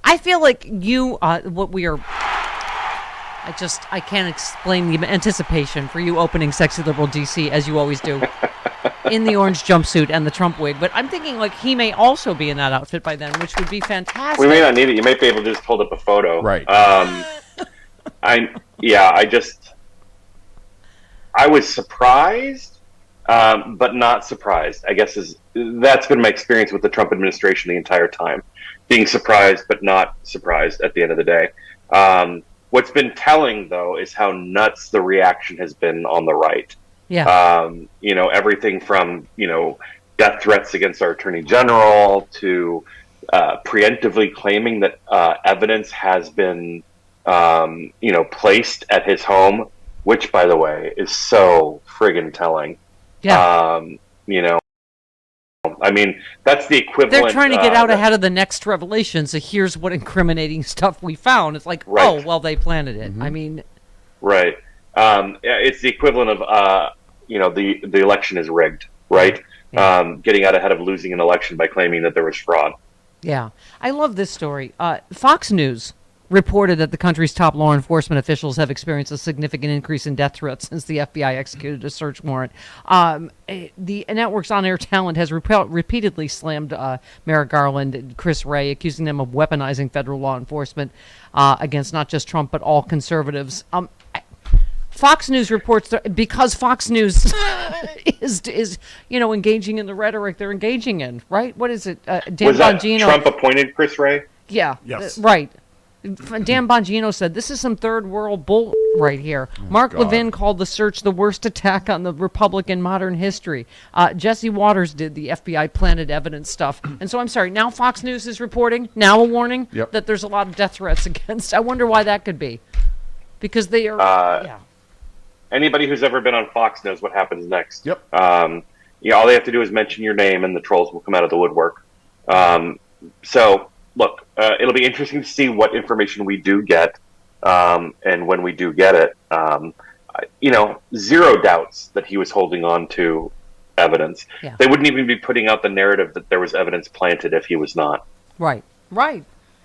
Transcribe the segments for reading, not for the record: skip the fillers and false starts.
I feel like I can't explain the anticipation for you opening Sexy Liberal DC, as you always do, in the orange jumpsuit and the Trump wig. But I'm thinking, like, he may also be in that outfit by then, which would be fantastic. We may not need it. You might be able to just hold up a photo. Right. I was surprised, but not surprised. I guess that's been my experience with the Trump administration the entire time. Being surprised, but not surprised at the end of the day. What's been telling, though, is how nuts the reaction has been on the right. Yeah. Everything from, death threats against our attorney general to preemptively claiming that evidence has been, placed at his home, which, by the way, is so friggin' telling. Yeah. I mean, that's the equivalent. They're trying to get out ahead of the next revelation, so here's what incriminating stuff we found. It's like, right. Oh, well, they planted it. Mm-hmm. I mean... Right. It's the equivalent of, the election is rigged, right? Yeah. Getting out ahead of losing an election by claiming that there was fraud. Yeah. I love this story. Fox News reported that the country's top law enforcement officials have experienced a significant increase in death threats since the FBI executed a search warrant. The network's on-air talent has repeatedly slammed Merrick Garland and Chris Wray, accusing them of weaponizing federal law enforcement against not just Trump, but all conservatives. Fox News reports because Fox News is engaging in the rhetoric they're engaging in, right? What is it? Dan was that Bongino, Trump appointed Chris Wray? Yeah. Yes. Right. Dan Bongino said, this is some third world bull right here. Mark Levin called the search the worst attack on the Republic in modern history. Jesse Waters did the FBI planted evidence stuff. And so I'm sorry, now Fox News is reporting, now a warning, that there's a lot of death threats against. I wonder why that could be. Because they are, Anybody who's ever been on Fox knows what happens next. Yep. All they have to do is mention your name and the trolls will come out of the woodwork. So, look, it'll be interesting to see what information we do get, and when we do get it. Zero doubts that he was holding on to evidence. Yeah. They wouldn't even be putting out the narrative that there was evidence planted if he was not. Right.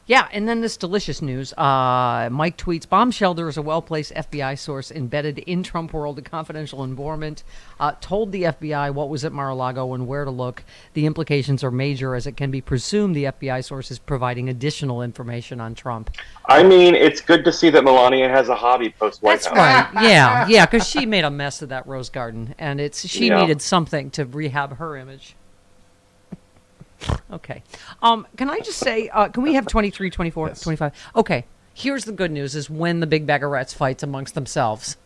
Yeah, and then this delicious news. Mike tweets, bombshell, there is a well-placed FBI source embedded in Trump world, a confidential informant, told the FBI what was at Mar-a-Lago and where to look. The implications are major, as it can be presumed the FBI source is providing additional information on Trump. I mean, it's good to see that Melania has a hobby post-White House. That's right, yeah, because she made a mess of that rose garden, and she needed something to rehab her image. Okay. Can I just say, can we have 23, 24, Yes. 25? Okay. Here's the good news is when the big bag of rats fights amongst themselves.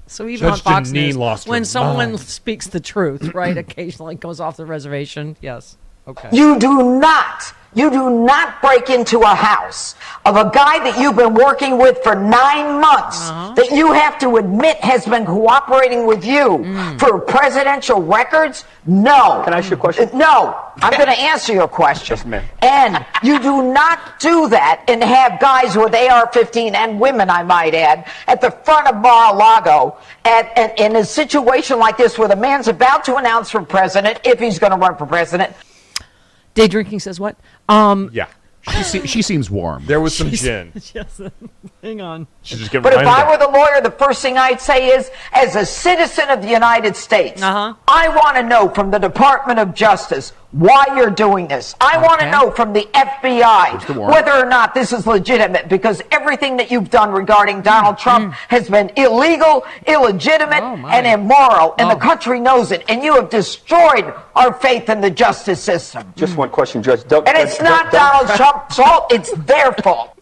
So even Judge on Fox Deneen News, lost her when someone mind. speaks the truth, right, occasionally goes off the reservation. Yes. Okay. You do not break into a house of a guy that you've been working with for 9 months that you have to admit has been cooperating with you for presidential records. No. Can I ask you a question? No. I'm going to answer your question. Yes, ma'am. And you do not do that and have guys with AR-15 and women, I might add, at the front of Mar-a-Lago in a situation like this where the man's about to announce for president, if he's going to run for president. Day drinking says what? Yeah. She seems warm. There was some gin. Yes. Hang on. She's just giving But if I were the lawyer, the first thing I'd say is, as a citizen of the United States, I want to know from the Department of Justice why you're doing this. I want to know from the FBI whether or not this is legitimate, because everything that you've done regarding Donald Trump has been illegal, illegitimate, and immoral, and the country knows it. And you have destroyed our faith in the justice system. Just one question, Judge. And it's not Donald Trump's fault, it's their fault.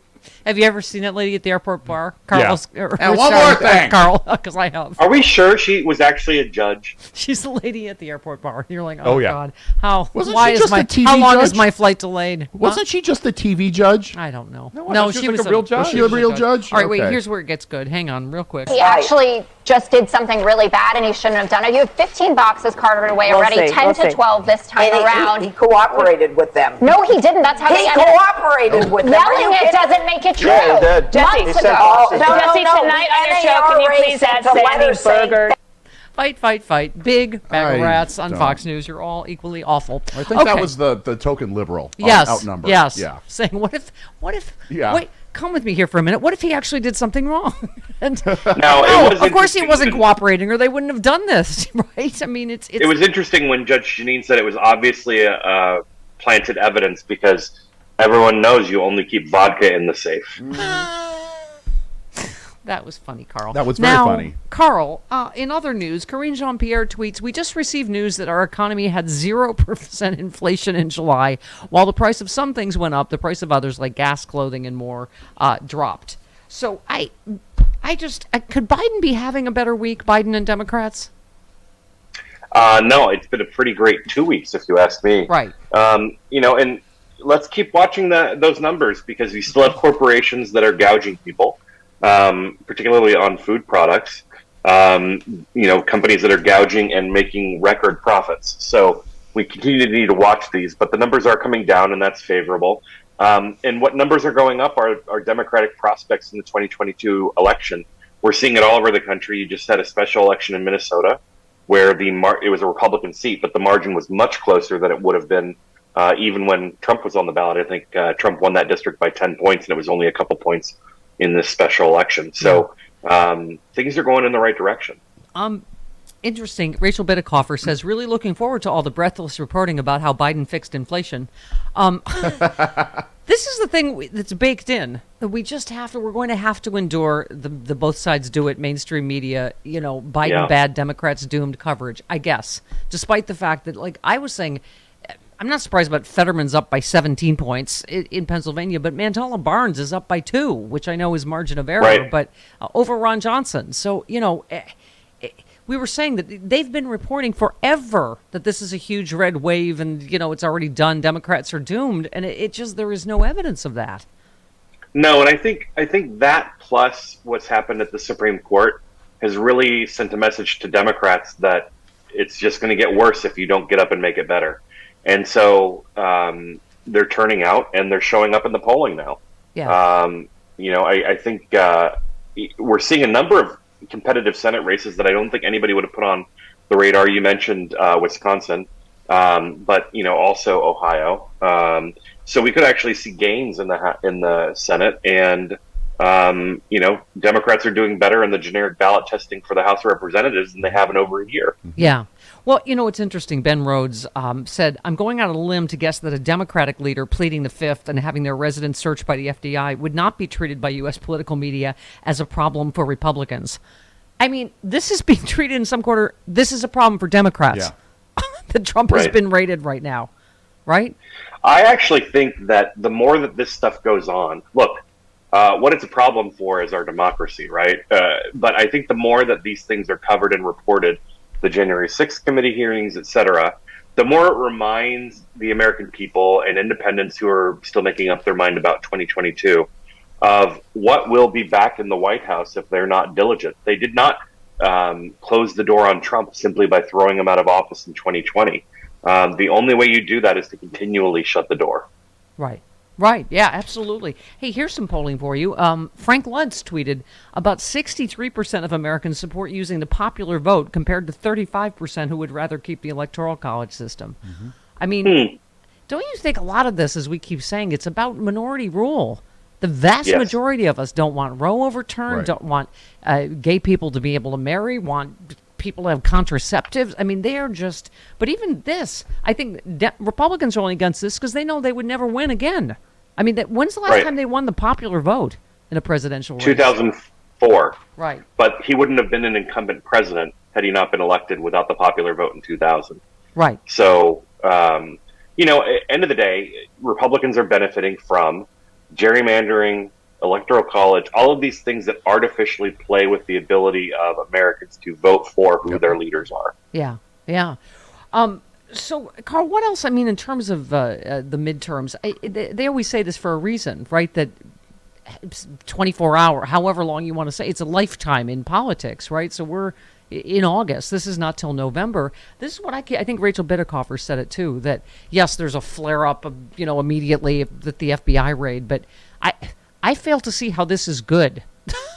Have you ever seen that lady at the airport bar? Yeah. And one more thing. Carl, because I have. Are we sure she was actually a judge? She's the lady at the airport bar. You're like, Oh, yeah. God. How Wasn't why she is just my a TV how long is judge? my flight delayed? Wasn't she just the TV judge? I don't know. No, she was like a real judge. Was she a real judge? All right, wait, Okay. here's where it gets good. Hang on, real quick. He actually just did something really bad and he shouldn't have done it. You have 15 boxes carted away already, 10 to 12 this time around. He cooperated with them. No, he didn't. That's how He they ended up. cooperated with them. Are you Yelling it kidding? doesn't make it true. Yeah, he did. Months He said ago. boxes. Jesse, tonight on your show, can you please add Sandy Burger? Fight. Big bag of I rats on don't. Fox News. You're all equally awful. I think that was the token liberal. Yes. Outnumbered. Yes. Yeah. Saying, what if, Yeah. wait, come with me here for a minute. What if he actually did something wrong? And Now, it was of course he interesting wasn't when- cooperating or they wouldn't have done this, right? I mean, it's It was interesting when Judge Janine said it was obviously a planted evidence because everyone knows you only keep vodka in the safe. That was funny, Carl. That was very funny. Carl, in other news, Karine Jean-Pierre tweets, we just received news that our economy had 0% inflation in July. While the price of some things went up, the price of others, like gas, clothing, and more, dropped. So could Biden be having a better week, Biden and Democrats? No, it's been a pretty great 2 weeks, if you ask me. Right. And let's keep watching those numbers because you still have corporations that are gouging people. Particularly on food products, companies that are gouging and making record profits. So we continue to need to watch these, but the numbers are coming down, and that's favorable. And what numbers are going up are Democratic prospects in the 2022 election. We're seeing it all over the country. You just had a special election in Minnesota where it was a Republican seat, but the margin was much closer than it would have been even when Trump was on the ballot. I think Trump won that district by 10 points, and it was only a couple points in this special election. So things are going in the right direction. Interesting. Rachel Bidikofer says, really looking forward to all the breathless reporting about how Biden fixed inflation. This is the thing that's baked in. That we're going to have to endure the both sides do it, mainstream media, Biden bad, Democrats doomed coverage, I guess. Despite the fact that, like I was saying, I'm not surprised about Fetterman's up by 17 points in Pennsylvania, but Mantola Barnes is up by 2, which I know is margin of error, right. but over Ron Johnson. So, we were saying that they've been reporting forever that this is a huge red wave and, it's already done. Democrats are doomed. And there is no evidence of that. No, and I think that plus what's happened at the Supreme Court has really sent a message to Democrats that it's just going to get worse if you don't get up and make it better. And so they're turning out and they're showing up in the polling now. Yeah. I think we're seeing a number of competitive Senate races that I don't think anybody would have put on the radar. You mentioned Wisconsin, but also Ohio. So we could actually see gains in the Senate, and Democrats are doing better in the generic ballot testing for the House of Representatives than they have in over a year. Yeah. Well, it's interesting. Ben Rhodes said, I'm going out on a limb to guess that a Democratic leader pleading the Fifth and having their residence searched by the FBI would not be treated by U.S. political media as a problem for Republicans. I mean, this is being treated in some quarter. This is a problem for Democrats. Yeah. That Trump has Right. been rated right now. Right? I actually think that the more that this stuff goes on, look, what it's a problem for is our democracy, right? But I think the more that these things are covered and reported, the January 6th committee hearings, et cetera, the more it reminds the American people and independents who are still making up their mind about 2022 of what will be back in the White House if they're not diligent. They did not close the door on Trump simply by throwing him out of office in 2020. The only way you do that is to continually shut the door. Right. Right. Yeah, absolutely. Hey, here's some polling for you. Frank Luntz tweeted about 63% of Americans support using the popular vote compared to 35% who would rather keep the electoral college system. Mm-hmm. I mean, don't you think a lot of this, as we keep saying, it's about minority rule? The vast majority of us don't want Roe overturned, don't want gay people to be able to marry, want people to have contraceptives. I mean, they are just, but even this, I think Republicans are only against this because they know they would never win again. I mean, when's the last time they won the popular vote in a presidential race? 2004. Right. But he wouldn't have been an incumbent president had he not been elected without the popular vote in 2000. Right. So, end of the day, Republicans are benefiting from gerrymandering, electoral college, all of these things that artificially play with the ability of Americans to vote for who their leaders are. Yeah, yeah. So, Carl, what else? I mean, in terms of the midterms, they always say this for a reason, right? That 24-hour, however long you want to say, it's a lifetime in politics, right? So we're in August. This is not till November. This is what I think Rachel Bidikofer said it too, that yes, there's a flare-up, immediately that the FBI raid, but I fail to see how this is good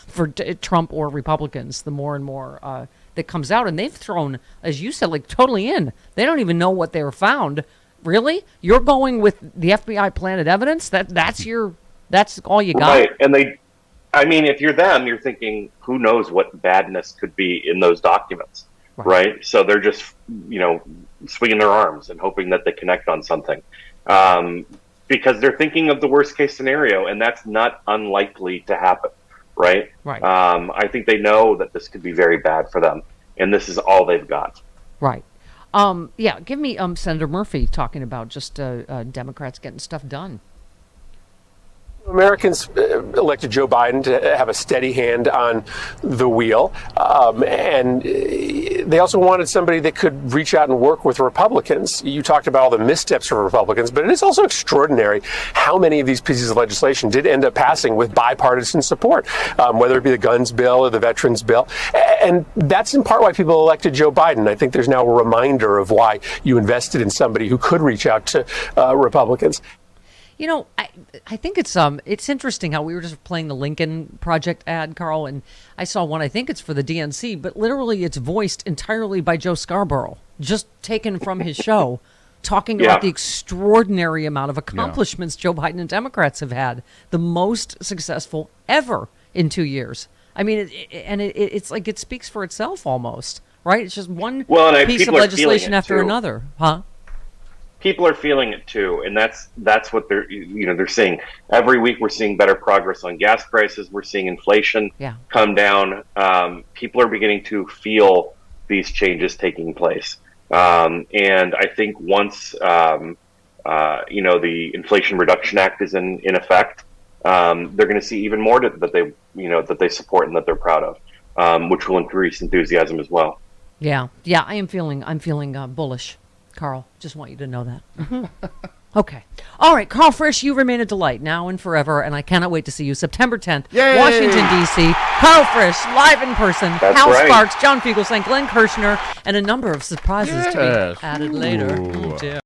for Trump or Republicans. The more and more that comes out, and they've thrown, as you said, like totally in. They don't even know what they were found. Really? You're going with the FBI planted evidence? That's all you got? Right. And if you're them, you're thinking, who knows what badness could be in those documents, right? So they're just, swinging their arms and hoping that they connect on something. Because they're thinking of the worst case scenario, and that's not unlikely to happen, right? Right. I think they know that this could be very bad for them, and this is all they've got. Right. Give me Senator Murphy talking about just Democrats getting stuff done. Americans elected Joe Biden to have a steady hand on the wheel, and they also wanted somebody that could reach out and work with Republicans. You talked about all the missteps for Republicans, but it is also extraordinary how many of these pieces of legislation did end up passing with bipartisan support, whether it be the guns bill or the veterans bill. And that's in part why people elected Joe Biden. I think there's now a reminder of why you invested in somebody who could reach out to Republicans. I think it's interesting how we were just playing the Lincoln Project ad, Carl, and I saw one, I think it's for the DNC, but literally it's voiced entirely by Joe Scarborough, just taken from his show, talking about the extraordinary amount of accomplishments Joe Biden and Democrats have had, the most successful ever in 2 years. I mean, it's like it speaks for itself almost, right? It's just one piece of legislation after another, huh? People are feeling it too, and that's what they're seeing. Every week we're seeing better progress on gas prices. We're seeing inflation come down. People are beginning to feel these changes taking place, and I think once the Inflation Reduction Act is in effect, they're going to see even more that they support and that they're proud of, which will increase enthusiasm as well. Yeah, I'm feeling bullish. Carl, just want you to know that. Okay. All right, Karl Frisch, you remain a delight now and forever, and I cannot wait to see you September 10th, Yay! Washington, D.C. Karl Frisch, live in person. That's Hal right. Sparks, John Fugelsang, Glenn Kirshner, and a number of surprises to Yes. be added later. Ooh. Oh, dear.